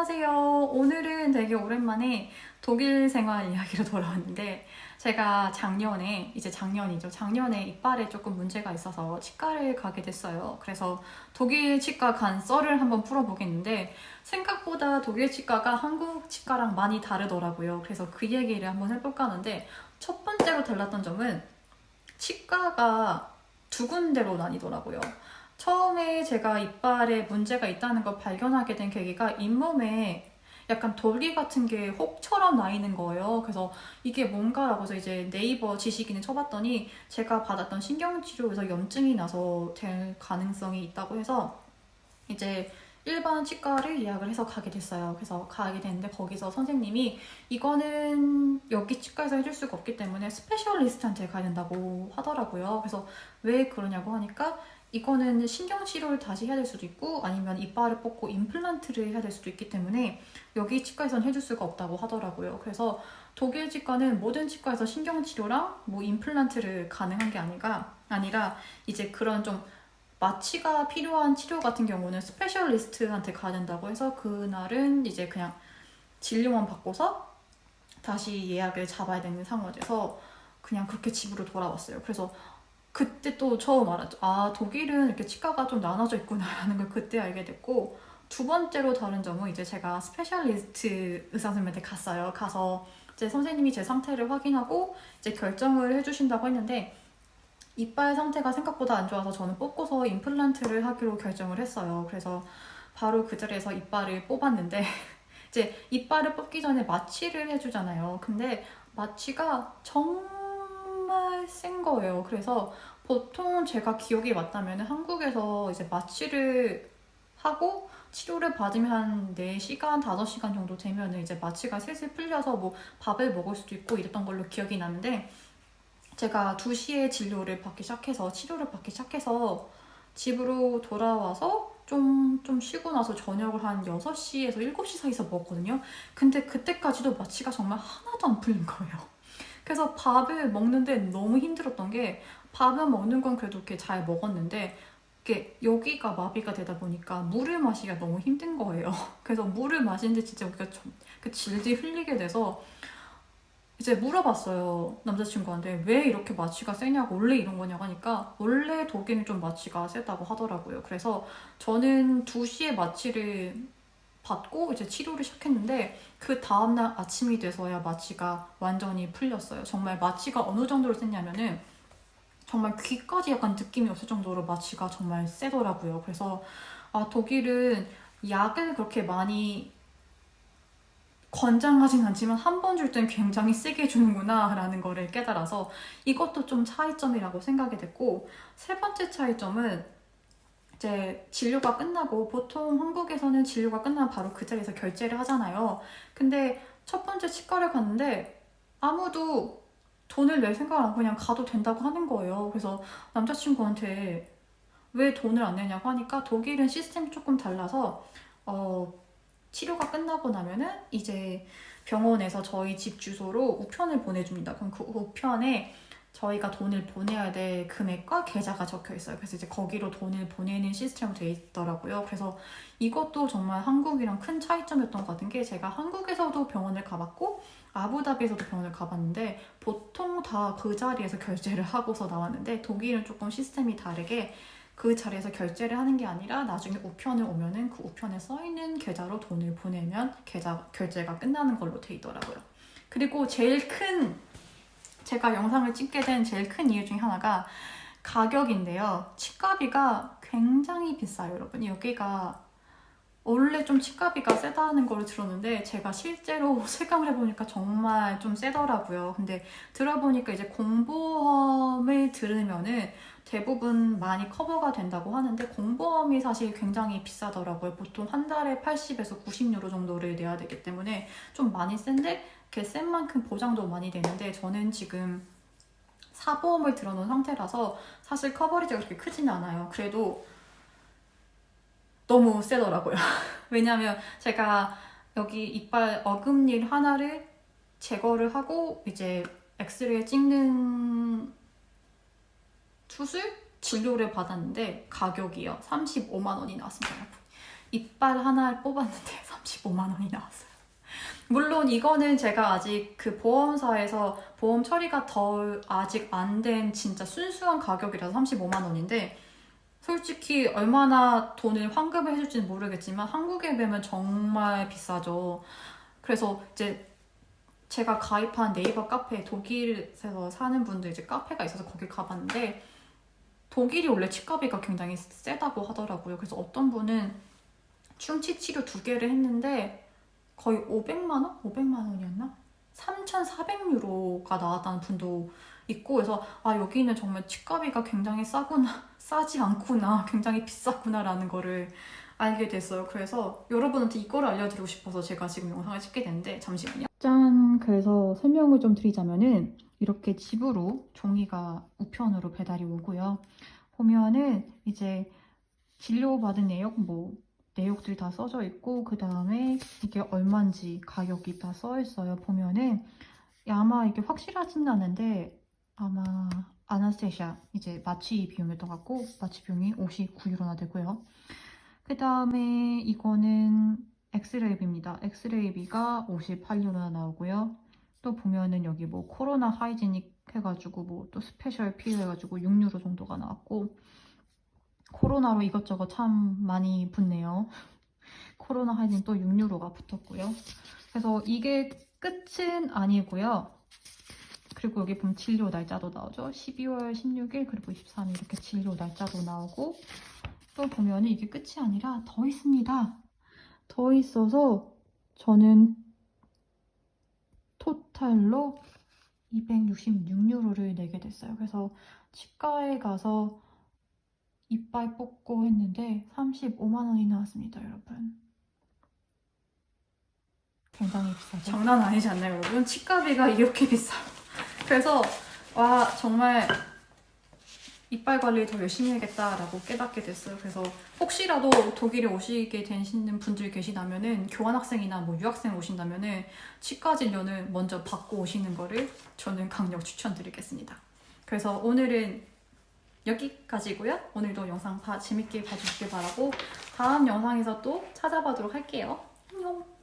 안녕하세요. 오늘은 되게 오랜만에 독일 생활 이야기로 돌아왔는데 제가 작년에 이빨에 조금 문제가 있어서 치과를 가게 됐어요. 그래서 독일 치과 간 썰을 한번 풀어보겠는데 생각보다 독일 치과가 한국 치과랑 많이 다르더라고요. 그래서 그 얘기를 한번 해볼까 하는데 첫 번째로 달랐던 점은 치과가 두 군데로 나뉘더라고요. 처음에 제가 이빨에 문제가 있다는 걸 발견하게 된 계기가 잇몸에 약간 돌기 같은 게 혹처럼 나 있는 거예요. 그래서 이게 뭔가라고 해서 이제 네이버 지식인을 쳐봤더니 제가 받았던 신경치료에서 염증이 나서 될 가능성이 있다고 해서 이제 일반 치과를 예약을 해서 가게 됐어요. 그래서 가게 됐는데 거기서 선생님이 이거는 여기 치과에서 해줄 수가 없기 때문에 스페셜리스트한테 가야 된다고 하더라고요. 그래서 왜 그러냐고 하니까 이거는 신경치료를 다시 해야 될 수도 있고 아니면 이빨을 뽑고 임플란트를 해야 될 수도 있기 때문에 여기 치과에서는 해줄 수가 없다고 하더라고요. 그래서 독일 치과는 모든 치과에서 신경치료랑 뭐 임플란트를 가능한 게 아니라 이제 그런 좀 마취가 필요한 치료 같은 경우는 스페셜리스트한테 가야 된다고 해서 그날은 이제 그냥 진료만 받고서 다시 예약을 잡아야 되는 상황에서 그냥 그렇게 집으로 돌아왔어요. 그래서 그때 또 처음 알았죠. 아, 독일은 이렇게 치과가 좀 나눠져 있구나라는 걸 그때 알게 됐고, 두 번째로 다른 점은 이제 제가 스페셜리스트 의사 선생님한테 갔어요. 가서 이제 선생님이 제 상태를 확인하고 이제 결정을 해주신다고 했는데 이빨 상태가 생각보다 안 좋아서 저는 뽑고서 임플란트를 하기로 결정을 했어요. 그래서 바로 그 자리에서 이빨을 뽑았는데 이제 이빨을 뽑기 전에 마취를 해주잖아요. 근데 마취가 정말 센 거예요. 그래서 보통 제가 기억이 맞다면 한국에서 이제 마취를 하고 치료를 받으면 한 4시간, 5시간 정도 되면 이제 마취가 슬슬 풀려서 뭐 밥을 먹을 수도 있고 이랬던 걸로 기억이 나는데 제가 2시에 치료를 받기 시작해서 집으로 돌아와서 좀 쉬고 나서 저녁을 한 6시에서 7시 사이에서 먹었거든요. 근데 그때까지도 마취가 정말 하나도 안 풀린 거예요. 그래서 밥을 먹는데 너무 힘들었던 게 밥을 먹는 건 그래도 이렇게 잘 먹었는데 이게 여기가 마비가 되다 보니까 물을 마시기가 너무 힘든 거예요. 그래서 물을 마시는데 진짜 여기가 그 질질 흘리게 돼서 이제 물어봤어요. 남자친구한테 왜 이렇게 마취가 세냐고 원래 이런 거냐고 하니까 원래 독일은 좀 마취가 세다고 하더라고요. 그래서 저는 2시에 마취를 받고 이제 치료를 시작했는데 그 다음날 아침이 돼서야 마취가 완전히 풀렸어요. 정말 마취가 어느 정도로 셌냐면은 정말 귀까지 약간 느낌이 없을 정도로 마취가 정말 세더라고요. 그래서 아, 독일은 약을 그렇게 많이 권장하진 않지만 한 번 줄 땐 굉장히 세게 주는구나 라는 거를 깨달아서 이것도 좀 차이점이라고 생각이 됐고, 세 번째 차이점은 이제 진료가 끝나고 보통 한국에서는 진료가 끝나면 바로 그 자리에서 결제를 하잖아요. 근데 첫 번째 치과를 갔는데 아무도 돈을 낼 생각을 안 하고 그냥 가도 된다고 하는 거예요. 그래서 남자친구한테 왜 돈을 안 내냐고 하니까 독일은 시스템이 조금 달라서 치료가 끝나고 나면은 이제 병원에서 저희 집 주소로 우편을 보내줍니다. 그럼 그 우편에 저희가 돈을 보내야 될 금액과 계좌가 적혀 있어요. 그래서 이제 거기로 돈을 보내는 시스템으로 되어 있더라고요. 그래서 이것도 정말 한국이랑 큰 차이점이었던 것 같은 게 제가 한국에서도 병원을 가봤고 아부다비에서도 병원을 가봤는데 보통 다 그 자리에서 결제를 하고서 나왔는데 독일은 조금 시스템이 다르게 그 자리에서 결제를 하는 게 아니라 나중에 우편을 오면은 그 우편에 써있는 계좌로 돈을 보내면 결제가 끝나는 걸로 돼 있더라고요. 그리고 제가 영상을 찍게 된 제일 큰 이유 중에 하나가 가격인데요. 치과비가 굉장히 비싸요, 여러분. 여기가 원래 좀 치과비가 세다는 걸 들었는데 제가 실제로 체감을 해보니까 정말 좀 세더라고요. 근데 들어보니까 이제 공보험을 들으면은 대부분 많이 커버가 된다고 하는데 공보험이 사실 굉장히 비싸더라고요. 보통 한 달에 80에서 90유로 정도를 내야 되기 때문에 좀 많이 센데 그 센 만큼 보장도 많이 되는데 저는 지금 사보험을 들어놓은 상태라서 사실 커버리지가 그렇게 크지는 않아요. 그래도 너무 세더라고요. 왜냐면 제가 여기 이빨 어금니 하나를 제거를 하고 이제 엑스레이 찍는 수술 진료를 받았는데 가격이요 35만 원이 나왔습니다, 여러분. 이빨 하나를 뽑았는데 35만 원이 나왔어요. 물론 이거는 제가 아직 그 보험사에서 보험 처리가 덜 아직 안 된 진짜 순수한 가격이라서 35만 원인데 솔직히 얼마나 돈을 환급을 해줄지는 모르겠지만 한국에 비하면 정말 비싸죠. 그래서 이제 제가 가입한 네이버 카페 독일에서 사는 분들 이제 카페가 있어서 거기 가봤는데 독일이 원래 치과비가 굉장히 세다고 하더라고요. 그래서 어떤 분은 충치 치료 2개를 했는데 거의 500만 원? 500만 원이었나? 3,400유로가 나왔다는 분도 있고 그래서 아 여기는 정말 치과비가 굉장히 싸구나 싸지 않구나 굉장히 비싸구나라는 거를 알게 됐어요. 그래서 여러분한테 이거를 알려드리고 싶어서 제가 지금 영상을 찍게 됐는데 잠시만요. 짠! 그래서 설명을 좀 드리자면은 이렇게 집으로 종이가 우편으로 배달이 오고요. 보면은 이제 진료받은 내역 내역들이 다 써져 있고 그 다음에 이게 얼마인지 가격이 다 써 있어요. 보면은 아마 이게 확실하진 않은데 아마 아나스테샤 이제 마취 비용이었던 것 같고 마취 비용이 59유로나 되고요. 그 다음에 이거는 엑스레이비입니다. 엑스레이비가 58유로나 나오고요. 또 보면은 여기 뭐 코로나 하이지닉 해가지고 뭐 또 스페셜 필요해가지고 6유로 정도가 나왔고 코로나로 이것저것 참 많이 붙네요. 코로나 하이진 또 6유로가 붙었고요. 그래서 이게 끝은 아니고요. 그리고 여기 보면 진료 날짜도 나오죠. 12월 16일 그리고 23일 이렇게 진료 날짜도 나오고 또 보면 이게 끝이 아니라 더 있습니다. 더 있어서 저는 토탈로 266유로를 내게 됐어요. 그래서 치과에 가서 이빨 뽑고 했는데 35만 원이 나왔습니다, 여러분. 굉장히 비싸죠? 장난 아니지 않나요, 여러분? 치과비가 이렇게 비싸요. 그래서 와 정말 이빨 관리 더 열심히 해야겠다라고 깨닫게 됐어요. 그래서 혹시라도 독일에 오시게 되시는 분들 계시다면은 교환학생이나 뭐 유학생 오신다면은 치과 진료는 먼저 받고 오시는 거를 저는 강력 추천드리겠습니다. 그래서 오늘은 여기까지고요. 오늘도 영상 재밌게 봐주시길 바라고 다음 영상에서 또 찾아보도록 할게요. 안녕.